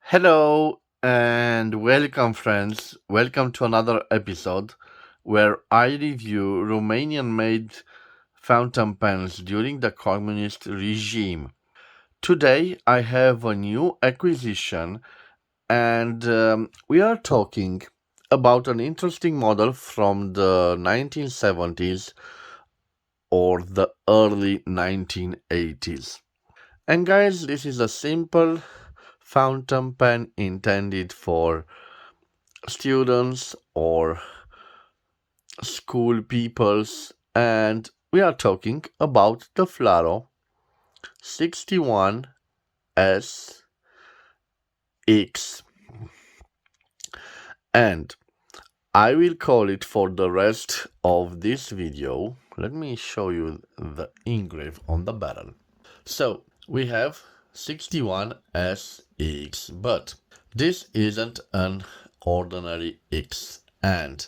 Hello and welcome, friends. Welcome to another episode where I review Romanian made fountain pens during the communist regime. Today I have a new acquisition and we are talking about an interesting model from the 1970s or the early 1980s. And guys, this is a simple fountain pen intended for students or school peoples, and we are talking about the FLARO 61SX, and I will call it for the rest of this video. Let me show you the engrave on the barrel. So we have 61SX, but this isn't an ordinary X, and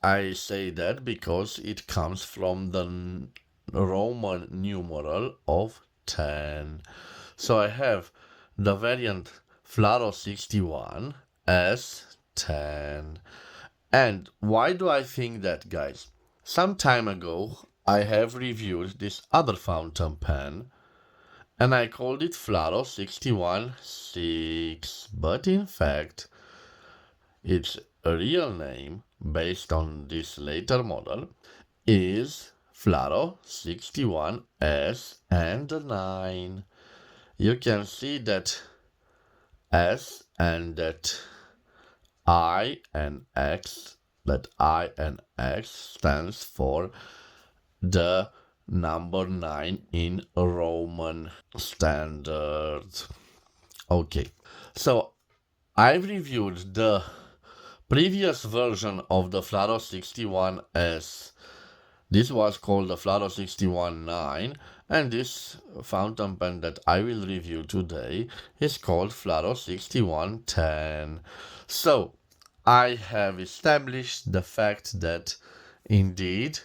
I say that because it comes from the Roman numeral of 10. So I have the variant FLARO 61 as 10. And why do I think that, guys? Some time ago, I have reviewed this other fountain pen and I called it FLARO 61-6, but in fact, its real name, based on this later model, is FLARO 61S and 9. You can see that S and that I and X stands for the number 9 in Roman standard. Okay, so I've reviewed the previous version of the FLARO 61S. This was called the FLARO 61-9, and this fountain pen that I will review today is called FLARO 61-10. So, I have established the fact that indeed,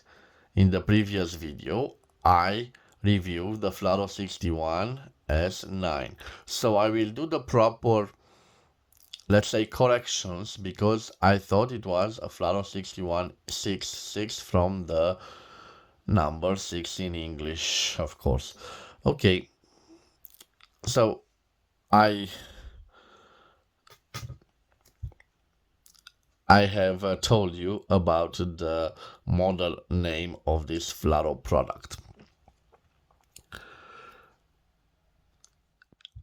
in the previous video, I reviewed the FLARO 61S9. So I will do the proper, let's say, corrections, because I thought it was a FLARO 61-6 from the number 6 in English, of course. Okay, so I have told you about the model name of this FLARO product.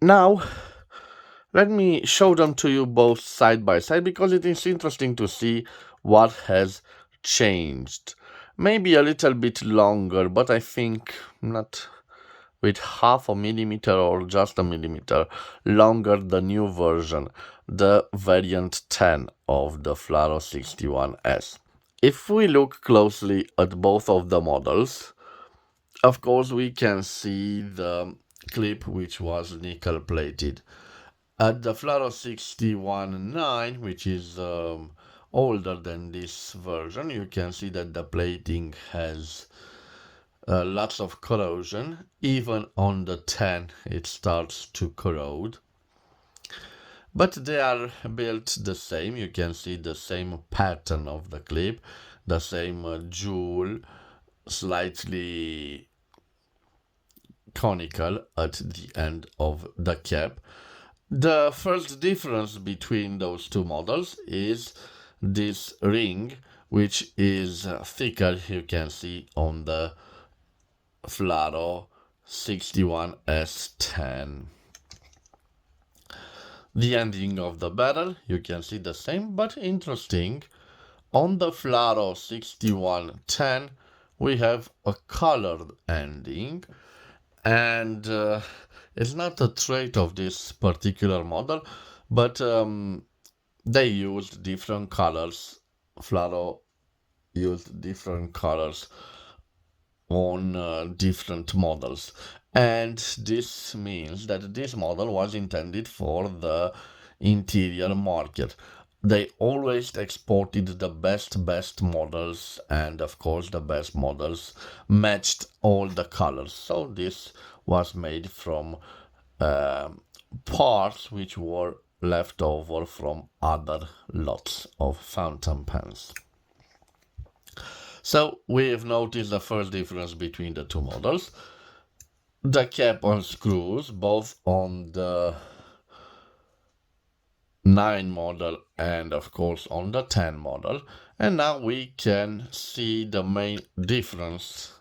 Now, let me show them to you both side by side, because it is interesting to see what has changed. Maybe a little bit longer, but I think not with half a millimeter or just a millimeter longer the new version, the variant 10 of the FLARO 61S. If we look closely at both of the models, of course we can see the clip which was nickel plated. At the FLARO 61-9, which is older than this version, you can see that the plating has lots of corrosion. Even on the 10 it starts to corrode. But they are built the same. You can see the same pattern of the clip, the same jewel, slightly conical at the end of the cap. The first difference between those two models is this ring, which is thicker, you can see on the FLARO 61S10. The ending of the barrel, you can see the same, but interesting. On the FLARO 6110, we have a colored ending, and it's not a trait of this particular model, but they used different colors. FLARO used different colors on different models, and this means that this model was intended for the interior market. They always exported the best models, and of course the best models matched all the colors. So this was made from parts which were left over from other lots of fountain pens. So we have noticed the first difference between the two models. The cap on screws, both on the 9 model and of course on the 10 model. And now we can see the main difference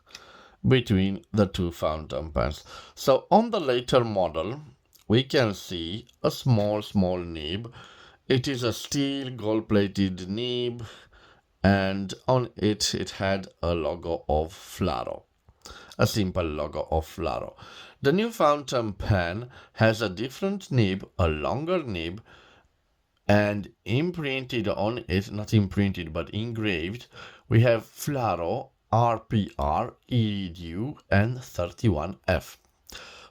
between the two fountain pens. So on the later model, we can see a small nib. It is a steel gold-plated nib, and on it had a logo of FLARO, a simple logo of FLARO. The new fountain pen has a different nib, a longer nib, and imprinted on it, not imprinted but engraved, we have FLARO, RPR, Iridium, and 31F.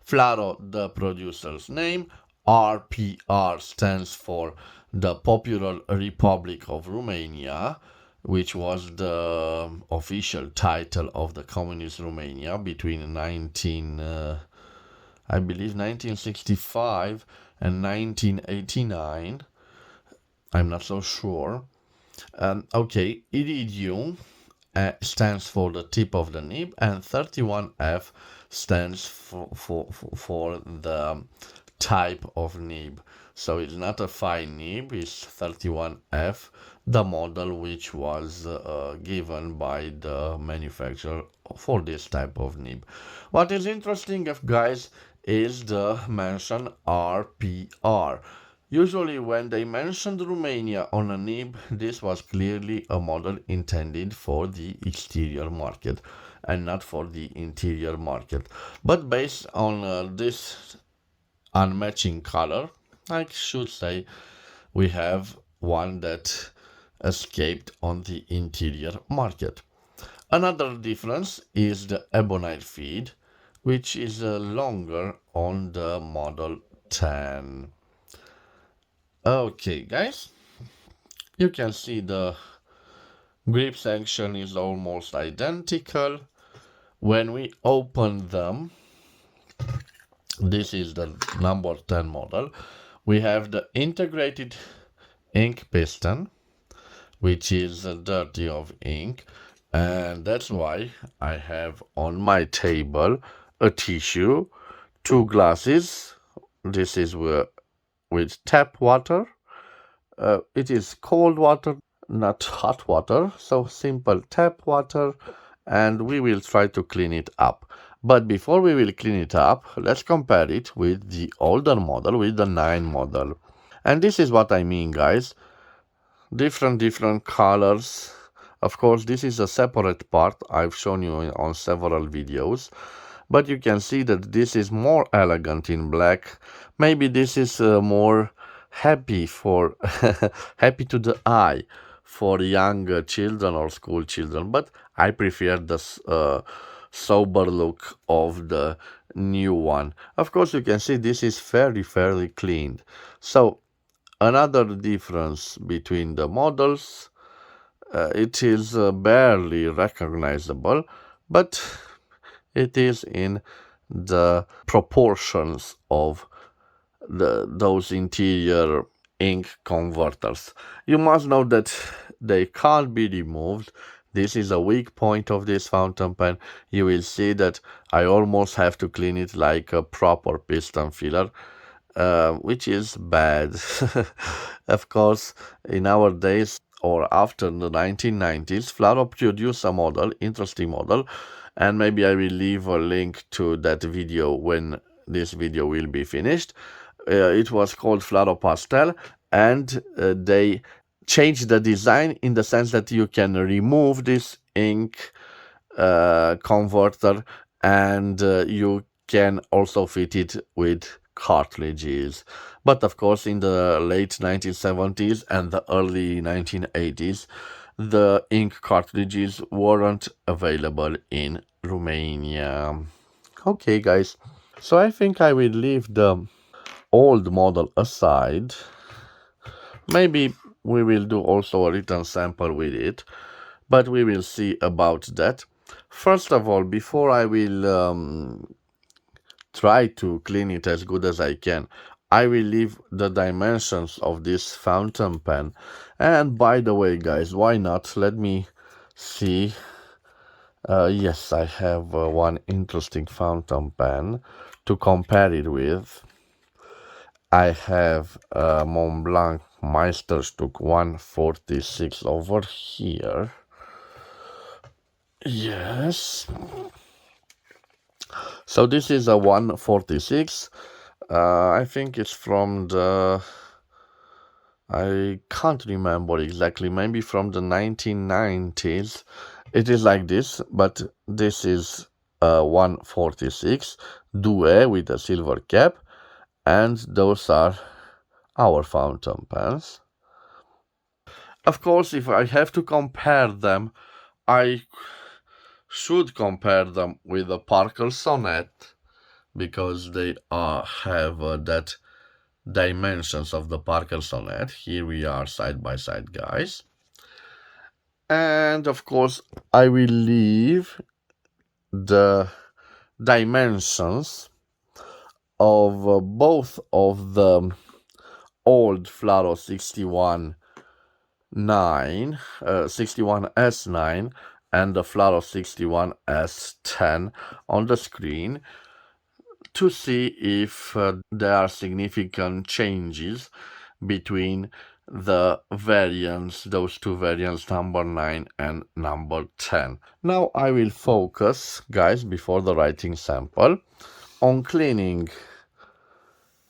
FLARO, the producer's name. RPR stands for the Popular Republic of Romania, which was the official title of the communist Romania between 1965 and 1989. I'm not so sure. Okay, Iridium stands for the tip of the nib, and 31F stands for the type of nib. So it's not a fine nib, it's 31F, the model which was given by the manufacturer for this type of nib. What is interesting, guys, is the mention RPR. Usually when they mentioned Romania on a nib, this was clearly a model intended for the exterior market and not for the interior market. But based on this unmatching color, I should say we have one that escaped on the interior market. Another difference is the ebonite feed, which is longer on the Model 10. Okay, guys, you can see the grip section is almost identical. When we open them, this is the number 10 model. We have the integrated ink piston, which is dirty of ink, and that's why I have on my table a tissue, 2 glasses. This is with tap water. It is cold water, not hot water, so simple tap water, and we will try to clean it up. But before we will clean it up, let's compare it with the older model, with the 9 model. And this is what I mean, guys. Different colors. Of course, this is a separate part I've shown you on several videos. But you can see that this is more elegant in black. Maybe this is more happy for happy to the eye for young children or school children. But I prefer the sober look of the new one. Of course, you can see this is fairly cleaned. So another difference between the models, it is barely recognizable, but it is in the proportions of those interior ink converters. You must know that they can't be removed. This is a weak point of this fountain pen. You will see that I almost have to clean it like a proper piston filler, which is bad. Of course, in our days or after the 1990s, FLARO produced a model, interesting model, and maybe I will leave a link to that video when this video will be finished. It was called FLARO Pastel, and they changed the design in the sense that you can remove this ink converter, and you can also fit it with cartridges. But of course, in the late 1970s and the early 1980s, the ink cartridges weren't available in Romania. Okay, guys, so I think I will leave the old model aside. Maybe we will do also a written sample with it, but we will see about that. First of all, before I will try to clean it as good as I can, I will leave the dimensions of this fountain pen. And by the way, guys, why not? Let me see. Yes, I have one interesting fountain pen to compare it with. I have Montblanc Meisterstuck 146 over here. Yes. So this is a 146. I think it's from the... I can't remember exactly. Maybe from the 1990s. It is like this, but this is 146 Due with a silver cap, and those are our fountain pens. Of course, if I have to compare them, I should compare them with the Parker Sonnet, because they have that dimensions of the Parker Sonnet. Here we are side by side, guys. And of course, I will leave the dimensions of both of the old FLARO 61S9 and the FLARO 61S10 on the screen to see if there are significant changes between the variants, those two variants, number 9 and number 10. Now I will focus, guys, before the writing sample, on cleaning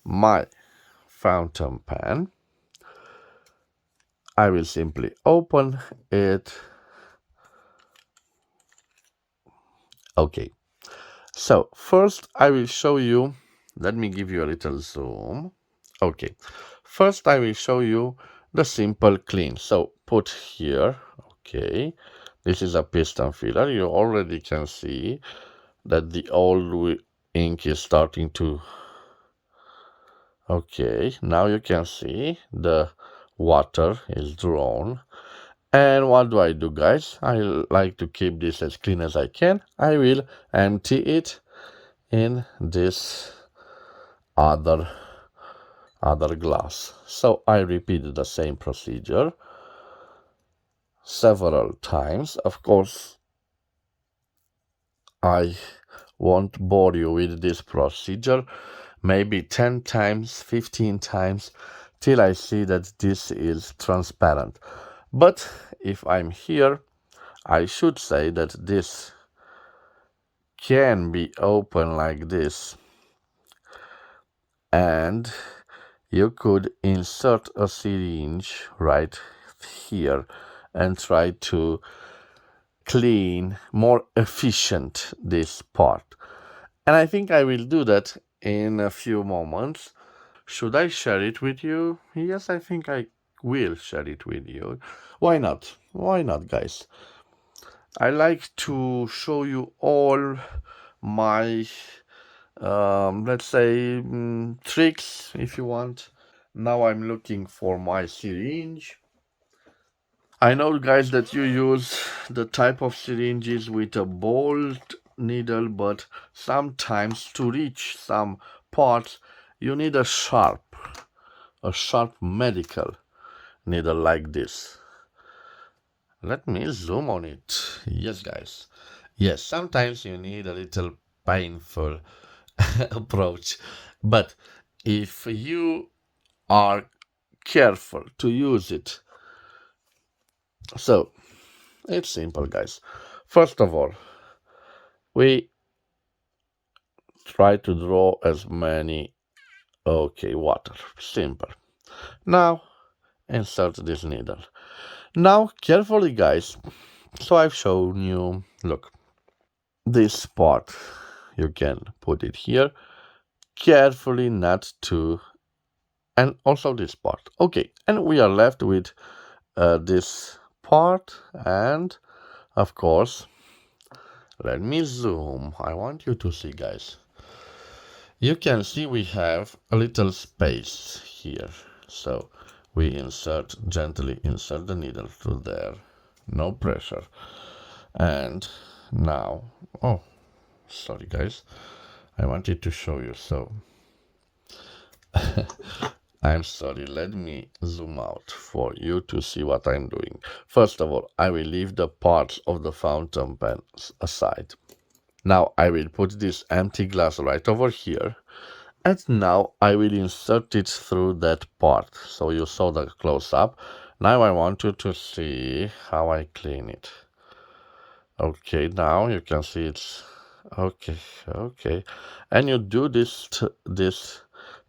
my fountain pen. I will simply open it. Okay, so first I will show you, let me give you a little zoom. Okay, first I will show you the simple clean. So put here, okay, this is a piston filler. You already can see that the old ink is starting to... Okay, now you can see the water is drawn. And what do I do, guys? I like to keep this as clean as I can. I will empty it in this other glass. So I repeat the same procedure several times. Of course, I won't bore you with this procedure. Maybe 10 times, 15 times, till I see that this is transparent. But if I'm here, I should say that this can be open like this, and you could insert a syringe right here and try to clean more efficient this part. And I think I will do that in a few moments. Should I share it with you? Yes, I think I will share it with you. Why not? Why not, guys? I like to show you all my, let's say, tricks, if you want. Now I'm looking for my syringe. I know, guys, that you use the type of syringes with a bolt needle, but sometimes to reach some parts you need a sharp medical needle like this. Let me zoom on it. Yes, guys. Yes, sometimes you need a little painful approach, but if you are careful to use it, so it's simple, guys. First of all, we try to draw as many, okay, water, simple. Now insert this needle. Now carefully, guys. So I've shown you, look, this part, you can put it here, carefully, not to, and also this part. Okay, and we are left with this part, and of course, let me zoom. I want you to see, guys. You can see we have a little space here. So we gently insert the needle through there. No pressure. And now, oh, sorry, guys. I wanted to show you. So I'm sorry, let me zoom out for you to see what I'm doing. First of all, I will leave the parts of the fountain pens aside. Now I will put this empty glass right over here, and now I will insert it through that part. So you saw the close-up. Now I want you to see how I clean it. Okay, now you can see it's okay, okay. And you do this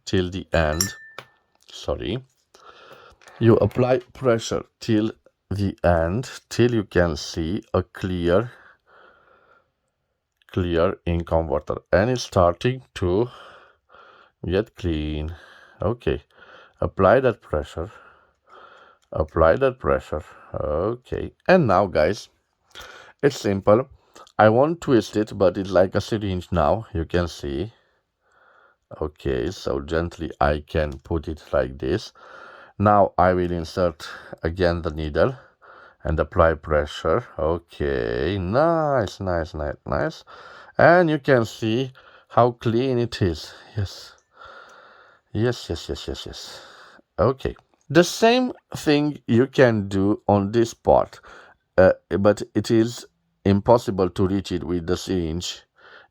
till the end. Sorry. You apply pressure till the end, till you can see a clear ink converter, and it's starting to get clean. Okay, apply that pressure. Apply that pressure. Okay, and now guys, it's simple. I won't twist it, but it's like a syringe now. You can see. Okay, so gently I can put it like this. Now I will insert again the needle and apply pressure. Okay, nice, nice, nice, nice. And you can see how clean it is. Yes. Yes, yes, yes, yes, yes. Okay. The same thing you can do on this part, but it is impossible to reach it with the syringe.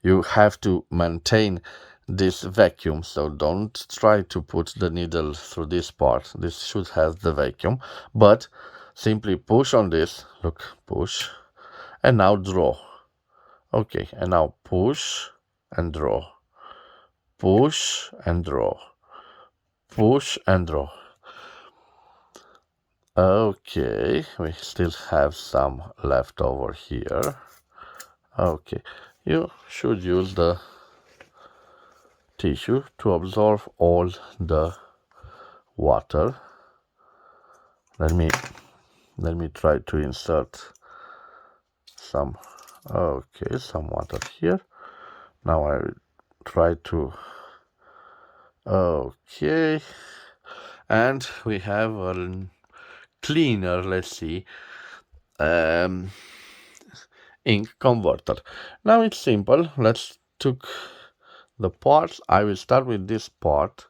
You have to maintain this vacuum, so don't try to put the needle through this part. This should have the vacuum, but simply push on this. Look, push, and now draw. Okay, and now push and draw. Push and draw. Push and draw. Okay, we still have some left over here. Okay, you should use the tissue to absorb all the water. Let me try to insert some water here. Now I will try to and we have a cleaner, let's see, ink converter. Now it's simple. Let's took the parts. I will start with this part.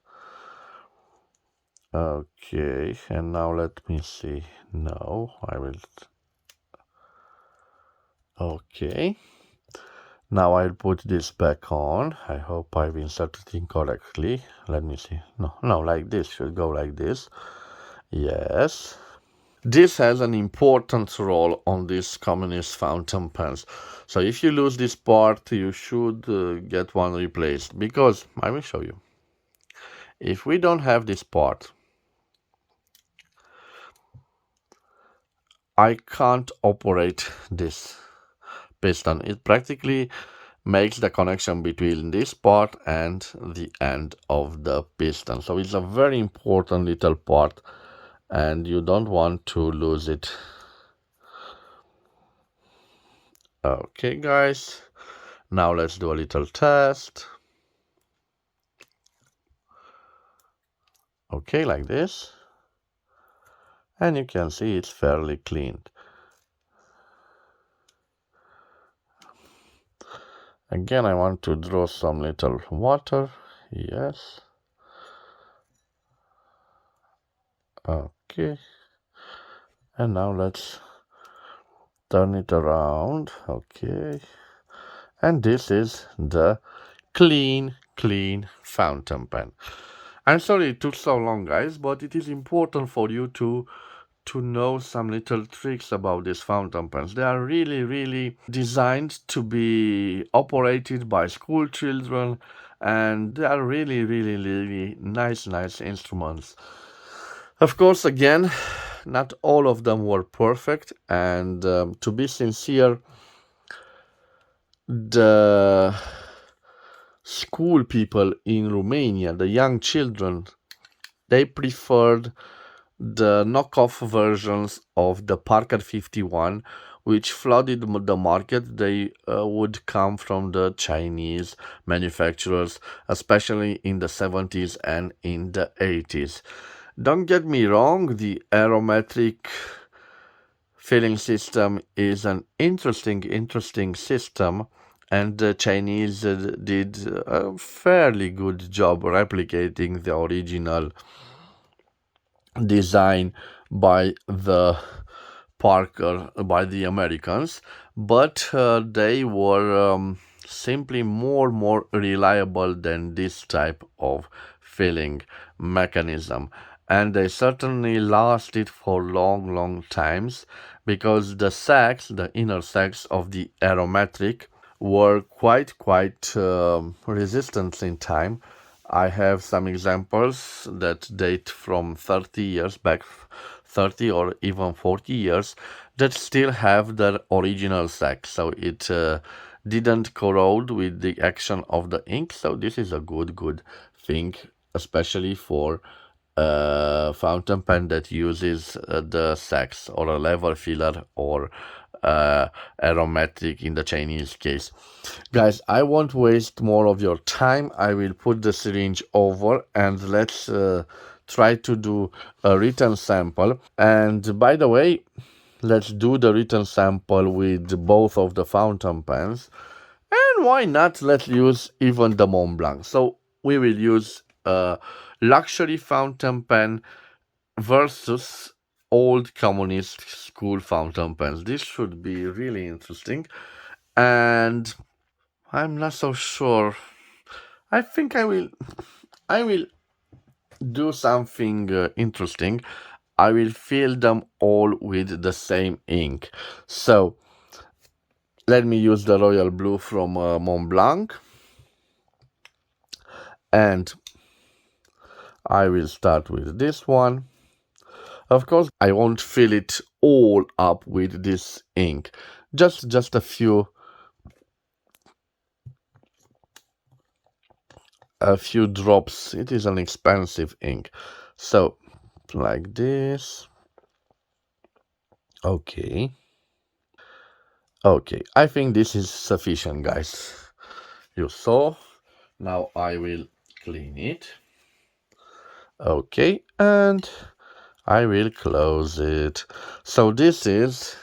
Okay, and now let me see. No, I will. Okay. Now I'll put this back on. I hope I've inserted it correctly. Let me see. No, like this. Should go like this. Yes. This has an important role on these communist fountain pens. So if you lose this part, you should get one replaced, because I will show you. If we don't have this part, I can't operate this piston. It practically makes the connection between this part and the end of the piston. So it's a very important little part, and you don't want to lose it. Okay, guys, now let's do a little test. Okay, like this. And you can see it's fairly clean. Again, I want to draw some little water. Yes. Okay. And now let's turn it around. Okay. And this is the clean fountain pen. I'm sorry it took so long, guys, but it is important for you to know some little tricks about these fountain pens. They are really designed to be operated by school children, and they are really nice instruments. Of course, again, not all of them were perfect, and to be sincere, the school people in Romania, the young children, they preferred the knockoff versions of the Parker 51, which flooded the market. They would come from the Chinese manufacturers, especially in the 70s and in the 80s. Don't get me wrong, the aerometric filling system is an interesting system, and the Chinese did a fairly good job replicating the original design by the by the Americans, but they were simply more reliable than this type of filling mechanism, and they certainly lasted for long times because the inner sacs of the aromatic were quite resistant in time. I have some examples that date from 30 years back, 30 or even 40 years, that still have their original sac. So it didn't corrode with the action of the ink. So this is a good thing, especially for fountain pen that uses the sacs or a lever filler or aromatic in the Chinese case. Guys, I won't waste more of your time. I will put the syringe over and let's try to do a written sample. And by the way, let's do the written sample with both of the fountain pens. And why not? Let's use even the Montblanc. So we will use a luxury fountain pen versus old communist school fountain pens. This should be really interesting. And I'm not so sure. I think I will do something interesting. I will fill them all with the same ink. So let me use the royal blue from Montblanc, and I will start with this one. Of course, I won't fill it all up with this ink. Just a few drops. It is an expensive ink. So like this. Okay. Okay, I think this is sufficient, guys. You saw. Now I will clean it. Okay, and I will close it. So this is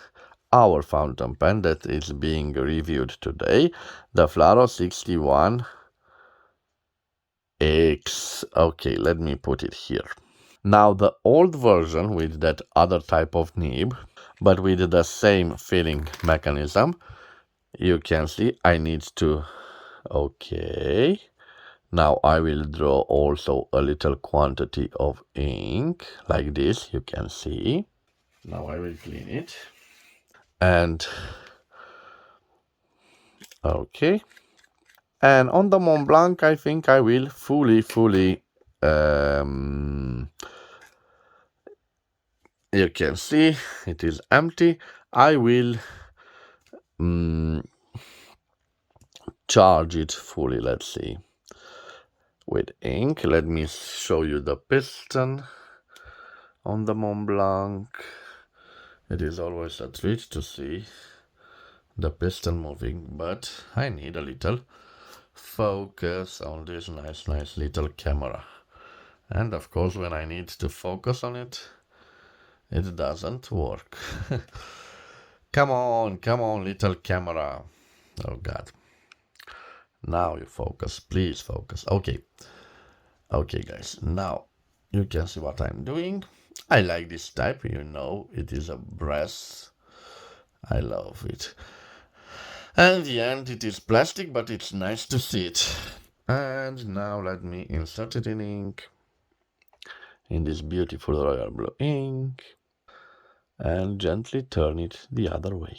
our fountain pen that is being reviewed today, the FLARO 61X. Okay, let me put it here. Now the old version with that other type of nib, but with the same filling mechanism, you can see I need to, okay. Now I will draw also a little quantity of ink, like this, you can see. Now I will clean it. And, okay. And on the Montblanc, I think I will fully, you can see it is empty. I will charge it fully, let's see, with ink. Let me show you the piston on the Montblanc. It is always a treat to see the piston moving, but I need a little focus on this nice little camera. And of course, when I need to focus on it, it doesn't work. Come on, little camera. Oh God. Now you focus, please focus. Okay. Okay, guys, now you can see what I'm doing. I like this type, you know, it is a brass. I love it. And the end, it is plastic, but it's nice to see it. And now let me insert it in ink, in this beautiful royal blue ink, and gently turn it the other way.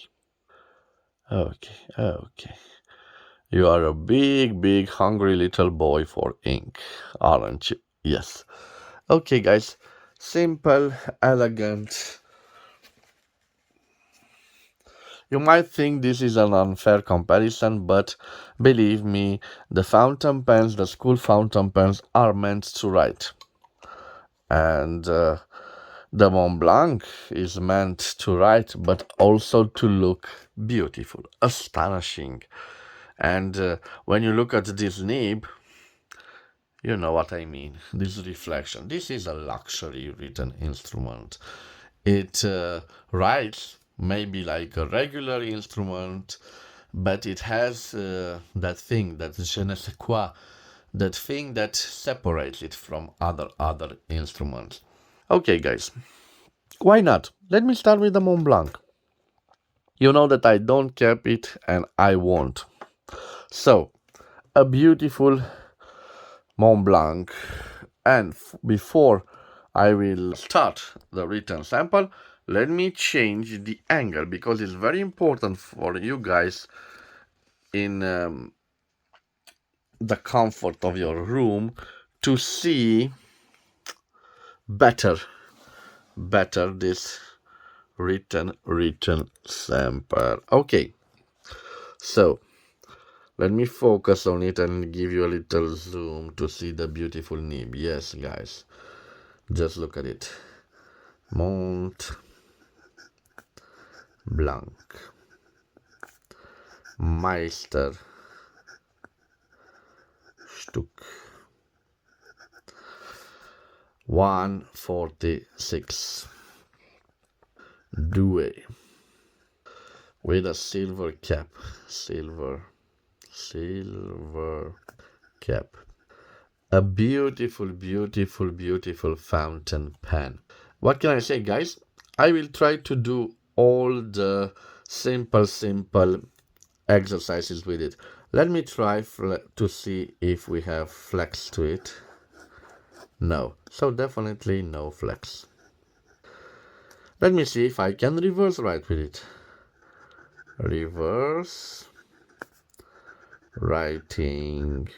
Okay. You are a big, hungry little boy for ink, aren't you? Yes. Okay, guys. Simple, elegant. You might think this is an unfair comparison, but believe me, the fountain pens, the school fountain pens, are meant to write. And the Montblanc is meant to write, but also to look beautiful, astonishing. And when you look at this nib, you know what I mean, this reflection. This is a luxury written instrument. It writes maybe like a regular instrument, but it has that thing, that je ne sais quoi, that thing that separates it from other instruments. Okay, guys, why not? Let me start with the Montblanc. You know that I don't cap it and I won't. So, a beautiful Montblanc. And before I will start the written sample, let me change the angle because it's very important for you guys in the comfort of your room to see better this written sample. Okay, so let me focus on it and give you a little zoom to see the beautiful nib. Yes, guys, just look at it. Mont Blanc, Meisterstuck, 146 Douai with a silver cap, silver cap. A beautiful fountain pen. What can I say, guys? I will try to do all the simple exercises with it. Let me try to see if we have flex to it. No, so definitely no flex. Let me see if I can reverse write with it. Reverse writing.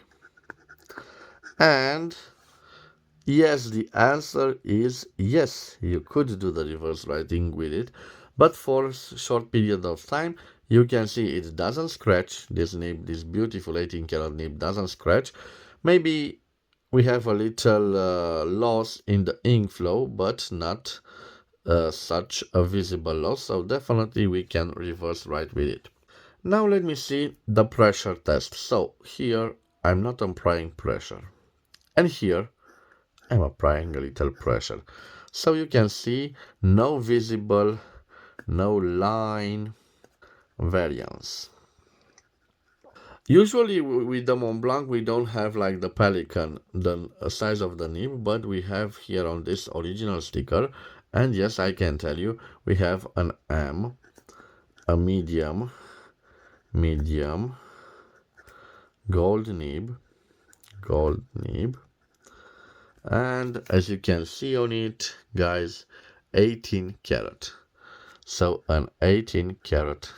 And yes, the answer is yes, you could do the reverse writing with it, but for a short period of time. You can see it doesn't scratch. This nib, this beautiful 18 karat nib doesn't scratch. Maybe we have a little loss in the ink flow, but not such a visible loss, so definitely we can reverse write with it. Now let me see the pressure test. So here I'm not applying pressure, and here I'm applying a little pressure. So you can see no visible, no line variance. Usually with the Montblanc we don't have like the pelican, the size of the nib, but we have here on this original sticker, and yes, I can tell you, we have an M, a medium, gold nib, and as you can see on it, guys, 18 karat. So an 18 karat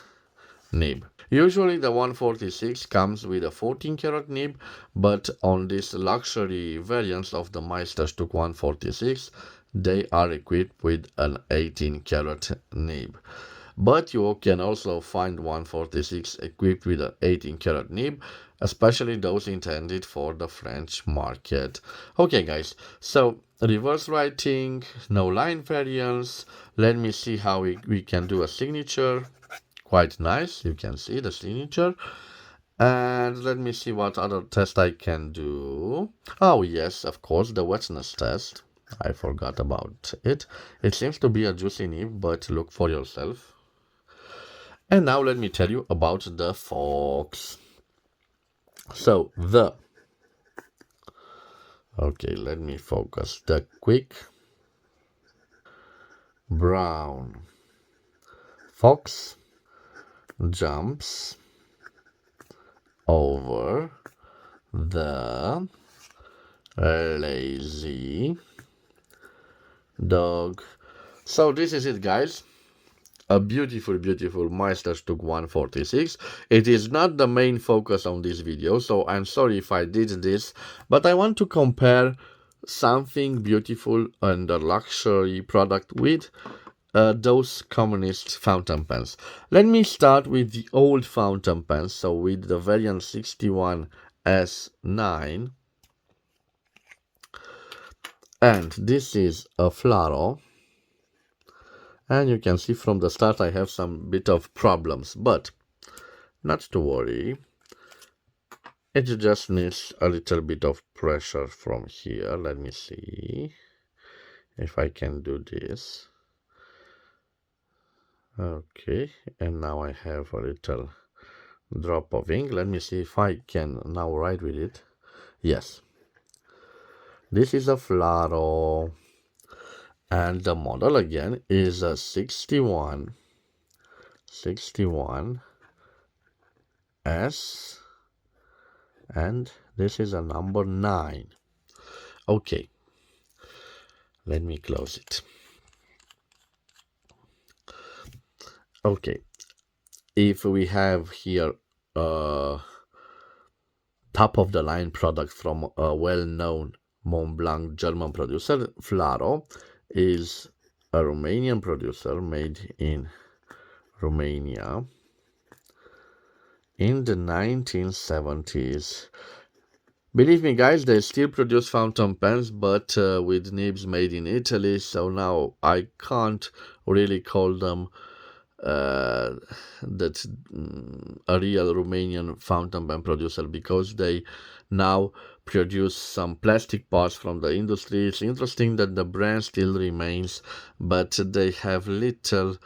nib. Usually the 146 comes with a 14 karat nib, but on this luxury variants of the Meisterstuck 146, they are equipped with an 18 karat nib. But you can also find 146 equipped with an 18 karat nib, especially those intended for the French market. Okay, guys, so reverse writing, no line variance. Let me see how we can do a signature. Quite nice, you can see the signature. And let me see what other test I can do. Oh yes, of course, the wetness test. I forgot about it. It seems to be a juicy nib, but look for yourself. And now let me tell you about the fox. So okay, let me focus. The quick brown fox jumps over the lazy dog. So this is it, guys. A beautiful Meisterstuck 146. It is not the main focus on this video, so I'm sorry if I did this, but I want to compare something beautiful and a luxury product with those communist fountain pens. Let me start with the old fountain pens, so with the Variance 61S9, and this is a FLARO. And you can see from the start I have some bit of problems, but not to worry. It just needs a little bit of pressure from here. Let me see if I can do this. Okay, and now I have a little drop of ink. Let me see if I can now write with it. Yes, this is a FLARO, and the model again is a 61 S, and this is a number 9. Okay, let me close it. Okay, if we have here a top of the line product from a well-known Montblanc German producer, FLARO is a Romanian producer made in Romania in the 1970s. Believe me, guys, they still produce fountain pens, but with nibs made in Italy, so now I can't really call them that a real Romanian fountain pen producer, because they now produce some plastic parts from the industry. It's interesting that the brand still remains, but they have little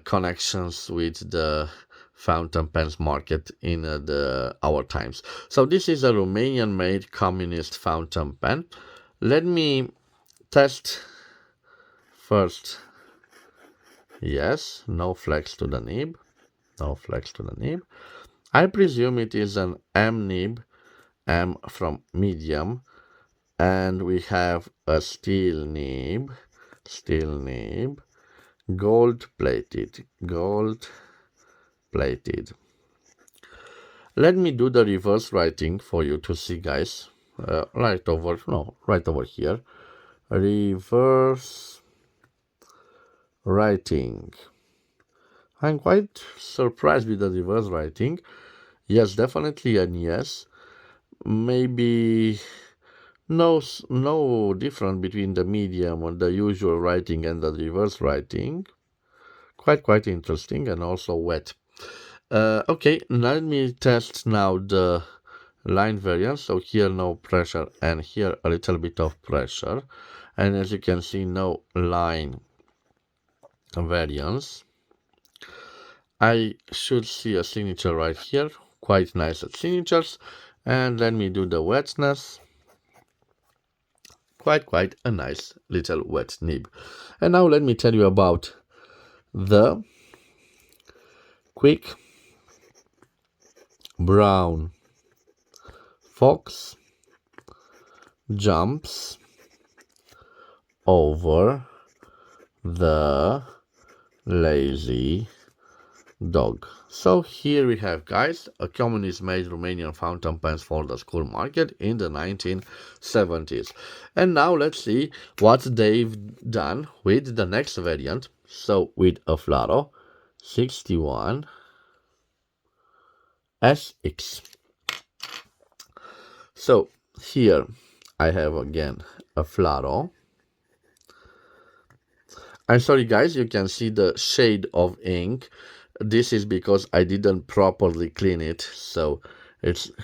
connections with the fountain pens market in our times. So this is a Romanian made communist fountain pen. Let me test first. Yes, no flex to the nib. No flex to the nib. I presume it is an M nib, M from medium, and we have a steel nib, gold plated. Let me do the reverse writing for you to see, guys. Right over here. Reverse writing. I'm quite surprised with the reverse writing. Yes, definitely an yes. Maybe no difference between the medium and the usual writing and the reverse writing. Quite interesting, and also wet. Okay, let me test now the line variance. So here no pressure, and here a little bit of pressure, and as you can see, no line variance. I should see a signature right here, quite nice at signatures. And let me do the wetness. Quite a nice little wet nib. And now let me tell you about the quick brown fox jumps over the lazy dog. So here we have, guys, a communist made Romanian fountain pens for the school market in the 1970s. And now let's see what they've done with the next variant. So with a FLARO 61 SX. So here I have again a FLARO. I'm sorry, guys, you can see the shade of ink. This is because I didn't properly clean it. So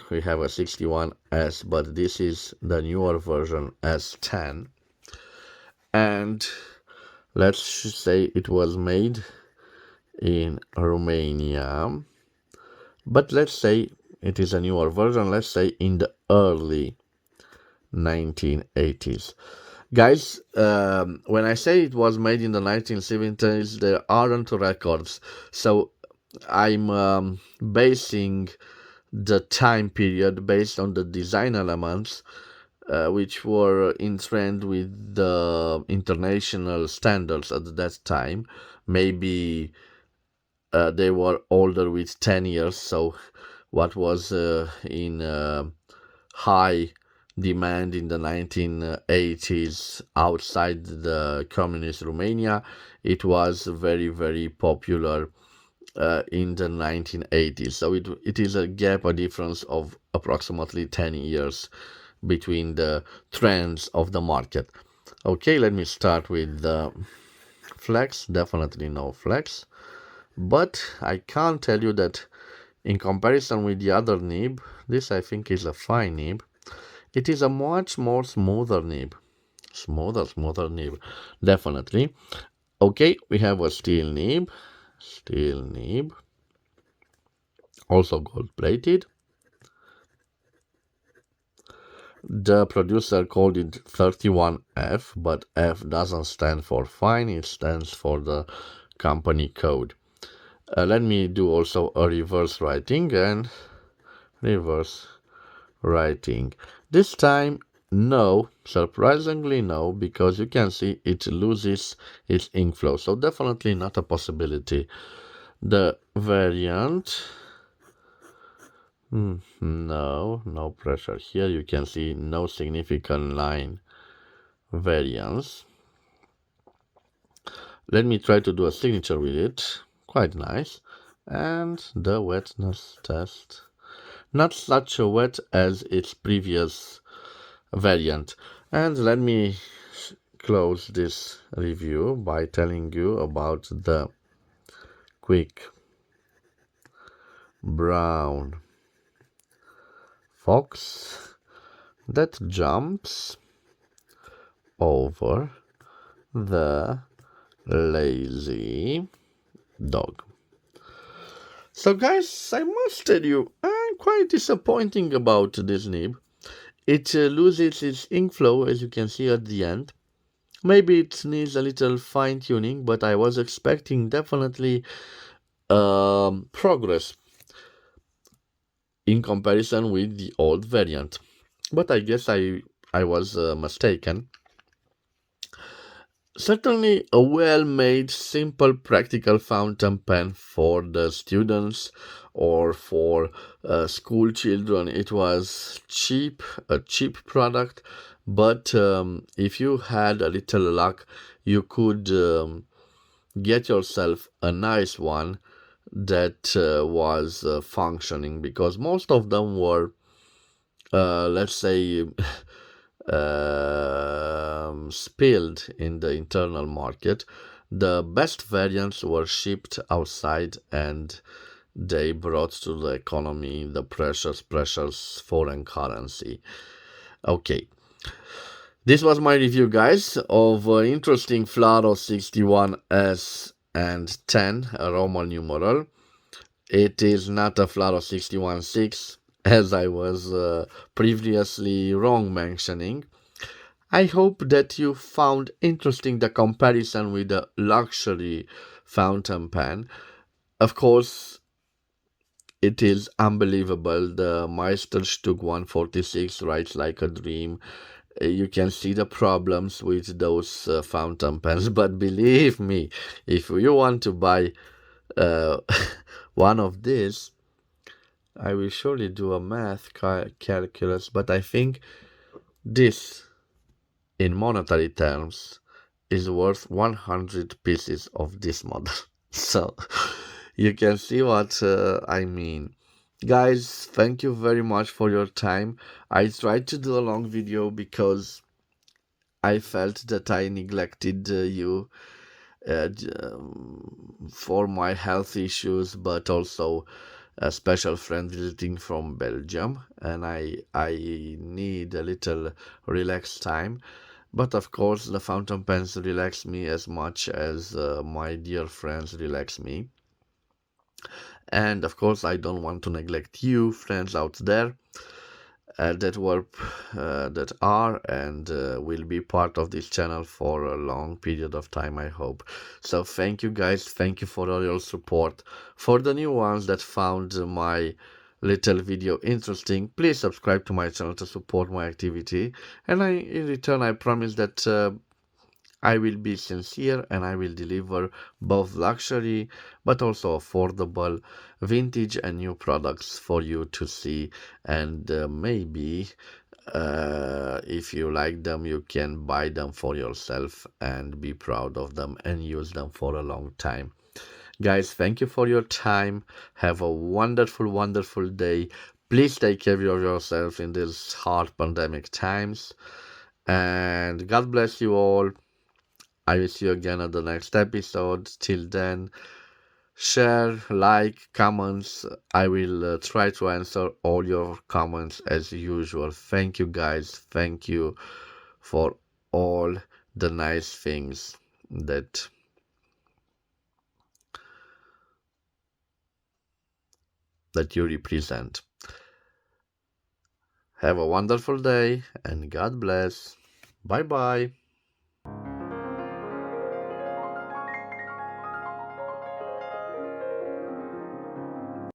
we have a 61S, but this is the newer version S10. And let's say it was made in Romania. But let's say it is a newer version, let's say in the early 1980s. Guys, when I say it was made in the 1970s, there aren't records. So I'm basing the time period based on the design elements, which were in trend with the international standards at that time. Maybe they were older with 10 years. So what was in high demand in the 1980s outside the communist Romania, it was very popular in the 1980s. So it is a difference of approximately 10 years between the trends of the market. Okay, let me start with the flex. Definitely no flex, but I can't tell you that in comparison with the other nib, this I think is a fine nib. It is a much more smoother nib. Smoother nib, definitely. Okay, we have a steel nib. also gold plated. The producer called it 31F, but F doesn't stand for fine, it stands for the company code. Let me do also a reverse writing and reverse writing. This time, no, surprisingly no, because you can see it loses its ink flow, so definitely not a possibility. The variant, no pressure here. You can see no significant line variance. Let me try to do a signature with it. Quite nice. And the wetness test. Not such a wet as its previous variant. And let me close this review by telling you about the quick brown fox that jumps over the lazy dog. So guys, I must tell you, I'm quite disappointing about this nib. It loses its ink flow, as you can see at the end. Maybe it needs a little fine tuning, but I was expecting definitely progress in comparison with the old variant. But I guess I was mistaken. Certainly a well-made, simple, practical fountain pen for the students or for school children. It was cheap, a cheap product, but if you had a little luck, you could get yourself a nice one that was functioning, because most of them were, let's say, spilled in the internal market. The best variants were shipped outside and they brought to the economy the precious foreign currency. Okay, this was my review, guys, of interesting FLARO 61S and 10, a Roman numeral. It is not a FLARO 61.6, as I was previously wrong mentioning. I hope that you found interesting the comparison with the luxury fountain pen. Of course, it is unbelievable. The Meisterstuck 146 writes like a dream. You can see the problems with those fountain pens, but believe me, if you want to buy uh, one of these, I will surely do a math calculus, but I think this, in monetary terms, is worth 100 pieces of this model. So you can see what I mean. Guys, thank you very much for your time. I tried to do a long video because I felt that I neglected you for my health issues, but also a special friend visiting from Belgium, and I need a little relaxed time. But of course, the fountain pens relax me as much as my dear friends relax me. And of course, I don't want to neglect you, friends out there, that are and will be part of this channel for a long period of time, I hope. So thank you, guys. Thank you for all your support. For the new ones that found my little video interesting, please subscribe to my channel to support my activity, and in return I promise that I will be sincere and I will deliver both luxury but also affordable vintage and new products for you to see, and maybe if you like them, you can buy them for yourself and be proud of them and use them for a long time. Guys, thank you for your time. Have a wonderful, wonderful day. Please take care of yourself in these hard pandemic times. And God bless you all. I will see you again at the next episode. Till then, share, like, comments. I will try to answer all your comments as usual. Thank you, guys. Thank you for all the nice things that that you represent. Have a wonderful day and God bless. Bye bye.